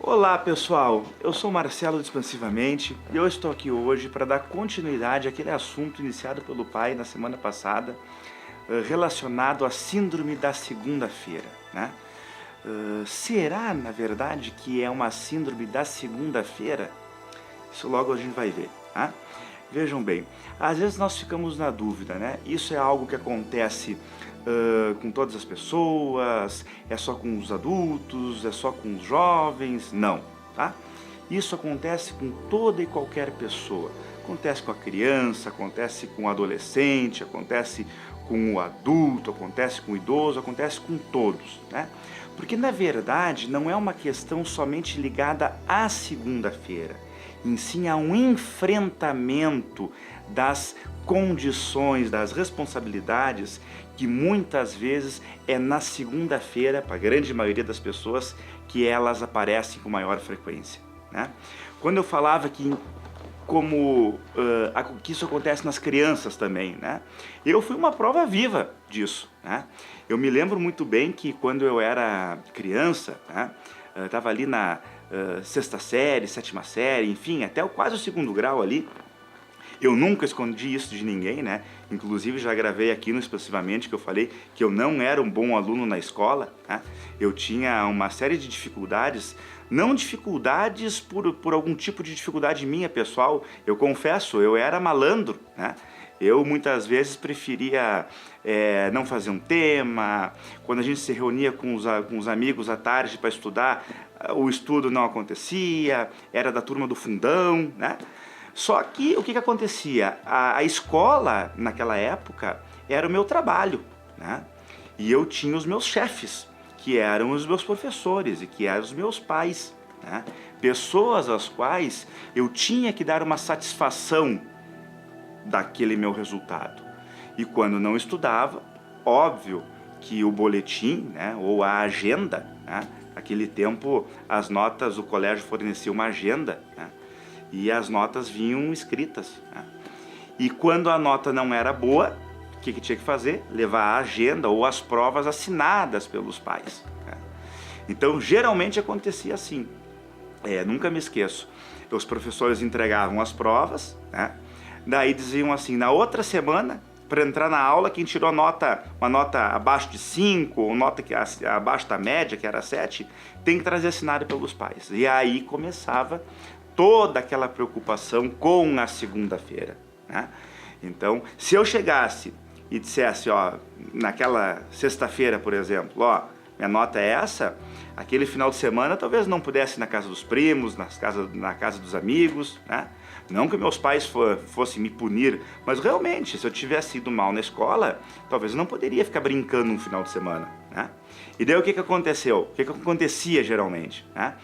Olá pessoal, eu sou Marcelo do Expansivamente e eu estou aqui hoje para dar continuidade àquele assunto iniciado pelo pai na semana passada, relacionado à síndrome da segunda-feira, né? Será, na verdade, que é uma síndrome da segunda-feira? Isso logo a gente vai ver, tá? Vejam bem, às vezes nós ficamos na dúvida, né? Isso é algo que acontece com todas as pessoas? É só com os adultos? É só com os jovens? Não, tá? Isso acontece com toda e qualquer pessoa. Acontece com a criança, acontece com o adolescente, acontece com o adulto, acontece com o idoso, acontece com todos, né? Porque na verdade não é uma questão somente ligada à segunda-feira, em sim a um enfrentamento das condições, das responsabilidades que muitas vezes é na segunda-feira, para a grande maioria das pessoas, que elas aparecem com maior frequência, né? Quando eu falava que que isso acontece nas crianças também, né? Eu fui uma prova viva disso, né? Eu me lembro muito bem que quando eu era criança, né, estava ali na sexta série, sétima série, enfim, até quase o segundo grau ali. Eu nunca escondi isso de ninguém, né? Inclusive já gravei aqui no Expansivamente que eu falei que eu não era um bom aluno na escola, né? Eu tinha uma série de dificuldades, não dificuldades por algum tipo de dificuldade minha pessoal, eu confesso, eu era malandro, né? Eu muitas vezes preferia não fazer um tema. Quando a gente se reunia com os amigos à tarde para estudar, o estudo não acontecia, era da turma do fundão, né? Só que o que acontecia? A escola, naquela época, era o meu trabalho, né? E eu tinha os meus chefes, que eram os meus professores e que eram os meus pais, né? Pessoas às quais eu tinha que dar uma satisfação daquele meu resultado. E quando não estudava, óbvio que o boletim, né, ou a agenda, né? Naquele tempo as notas, o colégio fornecia uma agenda, né? E as notas vinham escritas, né? E quando a nota não era boa, o que tinha que fazer? Levar a agenda ou as provas assinadas pelos pais, né? Então, geralmente acontecia assim. Nunca me esqueço. Os professores entregavam as provas, né? Daí diziam assim, na outra semana, para entrar na aula, quem tirou uma nota abaixo de 5, ou nota que abaixo da média, que era 7, tem que trazer assinado pelos pais. E aí começava toda aquela preocupação com a segunda-feira, né? Então, se eu chegasse e dissesse, ó, naquela sexta-feira, por exemplo, ó, minha nota é essa, aquele final de semana talvez não pudesse ir na casa dos primos, na casa dos amigos, né? Não que meus pais fossem me punir, mas realmente, se eu tivesse ido mal na escola, talvez eu não poderia ficar brincando no final de semana, né? E daí o que aconteceu? O que acontecia geralmente, né?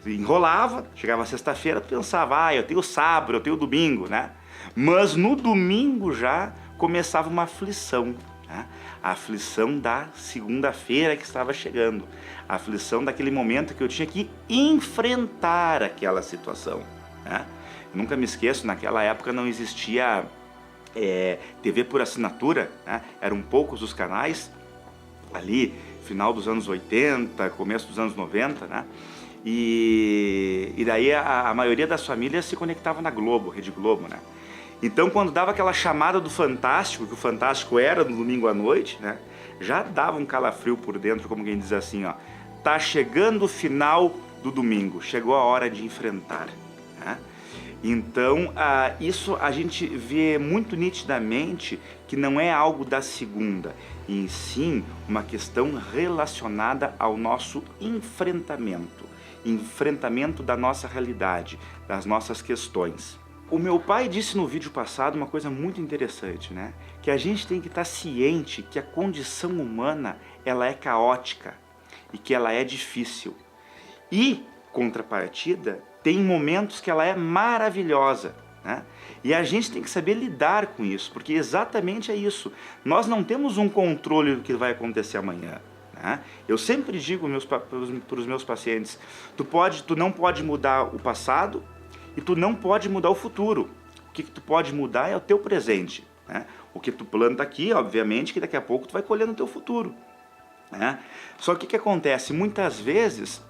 Enrolava, chegava sexta-feira, pensava, eu tenho sábado, eu tenho domingo, né? Mas no domingo já começava uma aflição, né? A aflição da segunda-feira que estava chegando, a aflição daquele momento que eu tinha que enfrentar aquela situação, né? Eu nunca me esqueço, naquela época não existia TV por assinatura, né? Eram poucos os canais, ali, final dos anos 80, começo dos anos 90, né? E daí a maioria das famílias se conectava na Globo, Rede Globo, né? Então quando dava aquela chamada do Fantástico, que o Fantástico era no domingo à noite, né? Já dava um calafrio por dentro, como quem diz assim, ó, tá chegando o final do domingo, chegou a hora de enfrentar, né? Então isso a gente vê muito nitidamente que não é algo da segunda, e sim uma questão relacionada ao nosso enfrentamento da nossa realidade, das nossas questões. O meu pai disse no vídeo passado uma coisa muito interessante, né? Que a gente tem que estar ciente que a condição humana ela é caótica e que ela é difícil. E, contrapartida, tem momentos que ela é maravilhosa, né? E a gente tem que saber lidar com isso, porque exatamente é isso. Nós não temos um controle do que vai acontecer amanhã, né? Eu sempre digo para os meus pacientes, tu não pode mudar o passado e tu não pode mudar o futuro. O que tu pode mudar é o teu presente, né? O que tu planta aqui, obviamente, que daqui a pouco tu vai colher no teu futuro, né? Só que o que acontece? Muitas vezes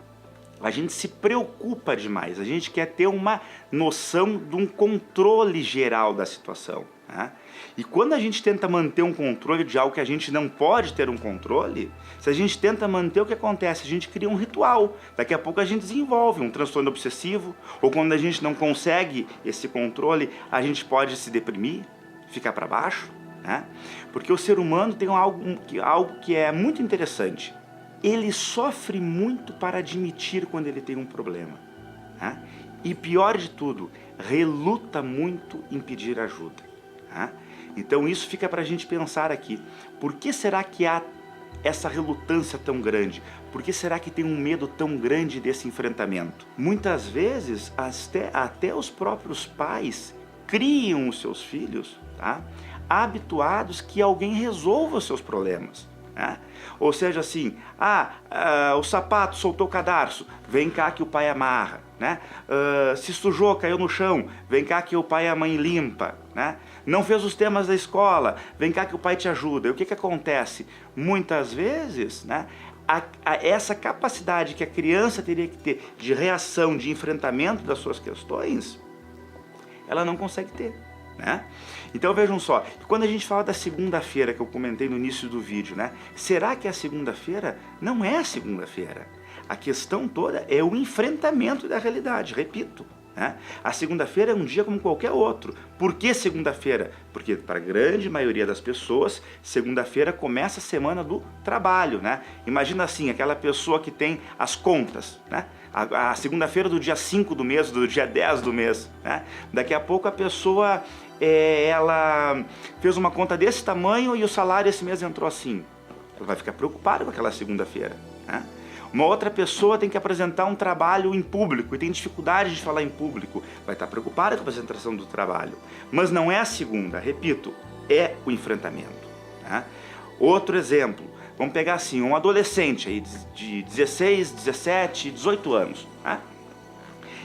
a gente se preocupa demais, a gente quer ter uma noção de um controle geral da situação, né? E quando a gente tenta manter um controle de algo que a gente não pode ter um controle, se a gente tenta manter, o que acontece? A gente cria um ritual, daqui a pouco a gente desenvolve um transtorno obsessivo, ou quando a gente não consegue esse controle, a gente pode se deprimir, ficar para baixo, né? Porque o ser humano tem algo que é muito interessante. Ele sofre muito para admitir quando ele tem um problema, né? E pior de tudo, reluta muito em pedir ajuda, né? Então isso fica para a gente pensar aqui. Por que será que há essa relutância tão grande? Por que será que tem um medo tão grande desse enfrentamento? Muitas vezes até os próprios pais criam os seus filhos, tá, habituados que alguém resolva os seus problemas, né? Ou seja, assim, o sapato soltou o cadarço, vem cá que o pai amarra, né? Se sujou, caiu no chão, vem cá que o pai e a mãe limpa, né? Não fez os temas da escola, vem cá que o pai te ajuda. E o que acontece? Muitas vezes, né, essa capacidade que a criança teria que ter de reação, de enfrentamento das suas questões, ela não consegue ter, né? Então vejam só, quando a gente fala da segunda-feira, que eu comentei no início do vídeo, né? Será que a segunda-feira não é a segunda-feira? A questão toda é o enfrentamento da realidade, repito, né? A segunda-feira é um dia como qualquer outro. Por que segunda-feira? Porque para a grande maioria das pessoas, segunda-feira começa a semana do trabalho, né? Imagina assim, aquela pessoa que tem as contas, né? A segunda-feira do dia 5 do mês, do dia 10 do mês, né? Daqui a pouco a pessoa, ela fez uma conta desse tamanho e o salário esse mês entrou assim. Ela vai ficar preocupada com aquela segunda-feira, né? Uma outra pessoa tem que apresentar um trabalho em público e tem dificuldade de falar em público, vai estar preocupada com a apresentação do trabalho. Mas não é a segunda, repito, é o enfrentamento, né? Outro exemplo, vamos pegar assim, um adolescente aí de 16, 17, 18 anos, né?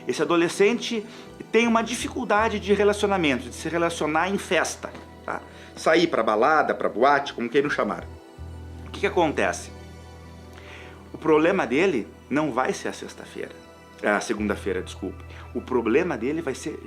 Esse adolescente tem uma dificuldade de relacionamento, de se relacionar em festa, tá? Sair para balada, para boate, como queiram chamar. O que acontece? O problema dele não vai ser a segunda-feira, desculpe. O problema dele vai ser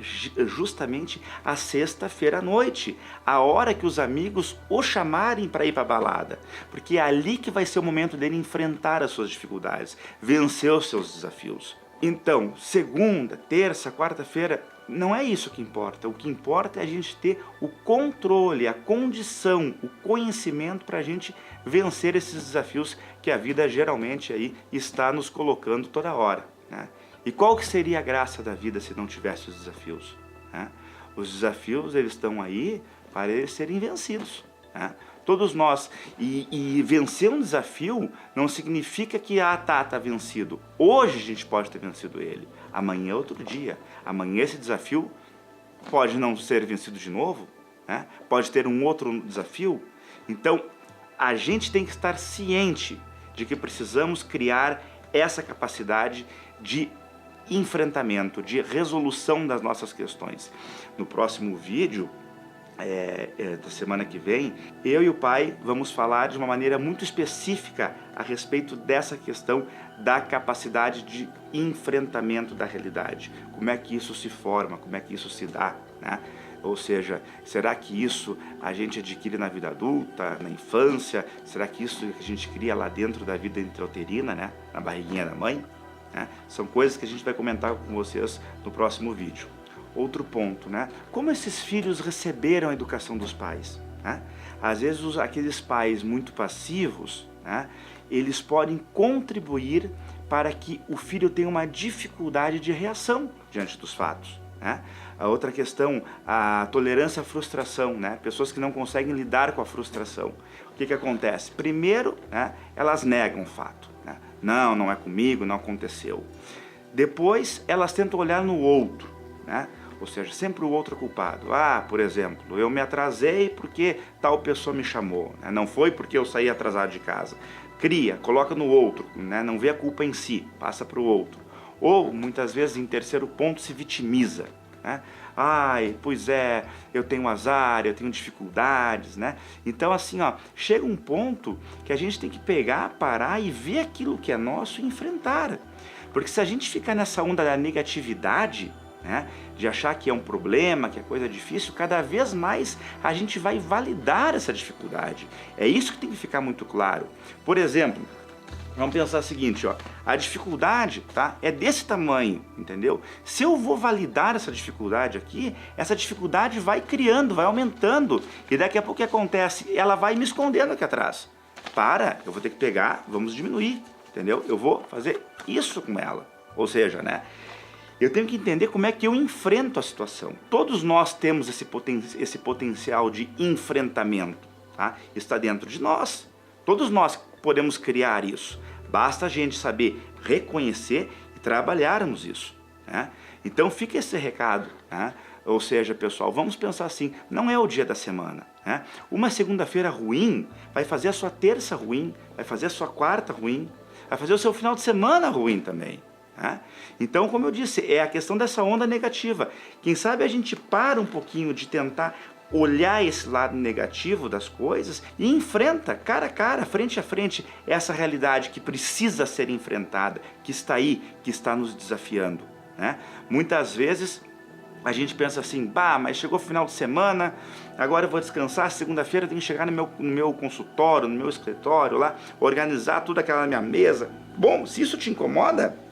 justamente a sexta-feira à noite, a hora que os amigos o chamarem para ir para a balada, porque é ali que vai ser o momento dele enfrentar as suas dificuldades, vencer os seus desafios. Então, segunda, terça, quarta-feira, não é isso que importa. O que importa é a gente ter o controle, a condição, o conhecimento para a gente vencer esses desafios que a vida geralmente aí está nos colocando toda hora, né? E qual que seria a graça da vida se não tivesse os desafios, né? Os desafios, eles estão aí para eles serem vencidos, né? Todos nós, e vencer um desafio não significa que tá vencido. Hoje a gente pode ter vencido ele, amanhã é outro dia. Amanhã esse desafio pode não ser vencido de novo, né? Pode ter um outro desafio. Então a gente tem que estar ciente de que precisamos criar essa capacidade de enfrentamento, de resolução das nossas questões. No próximo vídeo, da semana que vem, eu e o pai vamos falar de uma maneira muito específica a respeito dessa questão da capacidade de enfrentamento da realidade. Como é que isso se forma, como é que isso se dá, né? Ou seja, será que isso a gente adquire na vida adulta, na infância? Será que isso a gente cria lá dentro da vida intrauterina, né? Na barriguinha da mãe, né? São coisas que a gente vai comentar com vocês no próximo vídeo. Outro ponto, né? Como esses filhos receberam a educação dos pais, né? Às vezes aqueles pais muito passivos, né, eles podem contribuir para que o filho tenha uma dificuldade de reação diante dos fatos, né? A outra questão, a tolerância à frustração, né? Pessoas que não conseguem lidar com a frustração. O que acontece? Primeiro, né, elas negam o fato, né? Não é comigo, não aconteceu. Depois, elas tentam olhar no outro, né? Ou seja, sempre o outro é culpado. Por exemplo, eu me atrasei porque tal pessoa me chamou, né? Não foi porque eu saí atrasado de casa. Coloca no outro, né? Não vê a culpa em si, passa para o outro. Ou, muitas vezes, em terceiro ponto, se vitimiza, né? Ai, pois é, eu tenho azar, eu tenho dificuldades, né? Então assim, ó, chega um ponto que a gente tem que pegar, parar e ver aquilo que é nosso e enfrentar. Porque se a gente ficar nessa onda da negatividade, né, de achar que é um problema, que é coisa difícil, cada vez mais a gente vai validar essa dificuldade. É isso que tem que ficar muito claro. Por exemplo, vamos pensar o seguinte, ó, a dificuldade, tá, é desse tamanho, entendeu? Se eu vou validar essa dificuldade aqui, essa dificuldade vai criando, vai aumentando, e daqui a pouco o que acontece? Ela vai me escondendo aqui atrás. Eu vou ter que pegar, vamos diminuir, entendeu? Eu vou fazer isso com ela, ou seja, né? Eu tenho que entender como é que eu enfrento a situação. Todos nós temos esse potencial de enfrentamento, tá? Está dentro de nós. Todos nós podemos criar isso. Basta a gente saber reconhecer e trabalharmos isso, né? Então fica esse recado, né? Ou seja, pessoal, vamos pensar assim, não é o dia da semana, né? Uma segunda-feira ruim vai fazer a sua terça ruim, vai fazer a sua quarta ruim, vai fazer o seu final de semana ruim também. Então, como eu disse, é a questão dessa onda negativa. Quem sabe a gente para um pouquinho de tentar olhar esse lado negativo das coisas e enfrenta cara a cara, frente a frente, essa realidade que precisa ser enfrentada, que está aí, que está nos desafiando, né? Muitas vezes a gente pensa assim, mas chegou o final de semana, agora eu vou descansar, segunda-feira eu tenho que chegar no meu consultório, no meu escritório lá, organizar tudo aquela na minha mesa. Bom, se isso te incomoda,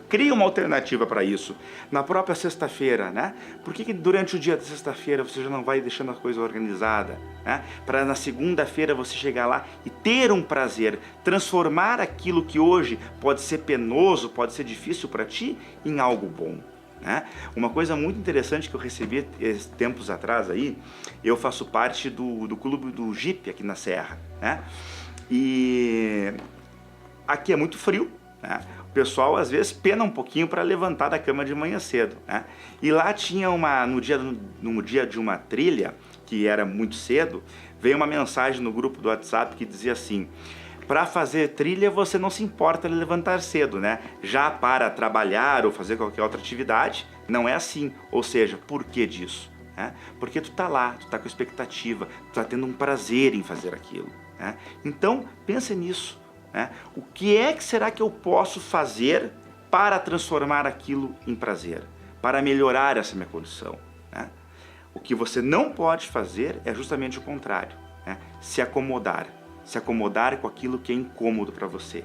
cria uma alternativa para isso. Na própria sexta-feira, né? Por que durante o dia da sexta-feira você já não vai deixando a coisa organizada, né? Para na segunda-feira você chegar lá e ter um prazer, transformar aquilo que hoje pode ser penoso, pode ser difícil para ti, em algo bom, né? Uma coisa muito interessante que eu recebi tempos atrás aí, eu faço parte do clube do Jeep aqui na Serra, né? E aqui é muito frio, né? O pessoal às vezes pena um pouquinho para levantar da cama de manhã cedo, né? E lá tinha no dia de uma trilha, que era muito cedo, veio uma mensagem no grupo do WhatsApp que dizia assim: para fazer trilha você não se importa de levantar cedo, né? Já para trabalhar ou fazer qualquer outra atividade, não é assim. Ou seja, por que disso? Porque tu tá lá, tu tá com expectativa, tu tá tendo um prazer em fazer aquilo, né? Então, pensa nisso. O que é que será que eu posso fazer para transformar aquilo em prazer? Para melhorar essa minha condição, né? O que você não pode fazer é justamente o contrário, né? Se acomodar com aquilo que é incômodo para você.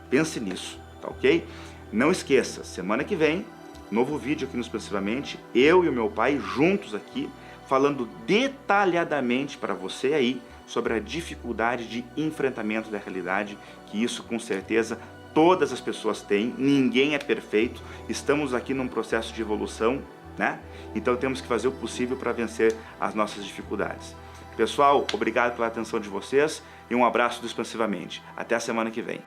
Pense nisso, tá ok? Não esqueça, semana que vem, novo vídeo aqui no Expansivamente, eu e o meu pai juntos aqui, falando detalhadamente para você aí sobre a dificuldade de enfrentamento da realidade, que isso com certeza todas as pessoas têm, ninguém é perfeito, estamos aqui num processo de evolução, né? Então temos que fazer o possível para vencer as nossas dificuldades. Pessoal, obrigado pela atenção de vocês e um abraço do Expansivamente. Até a semana que vem.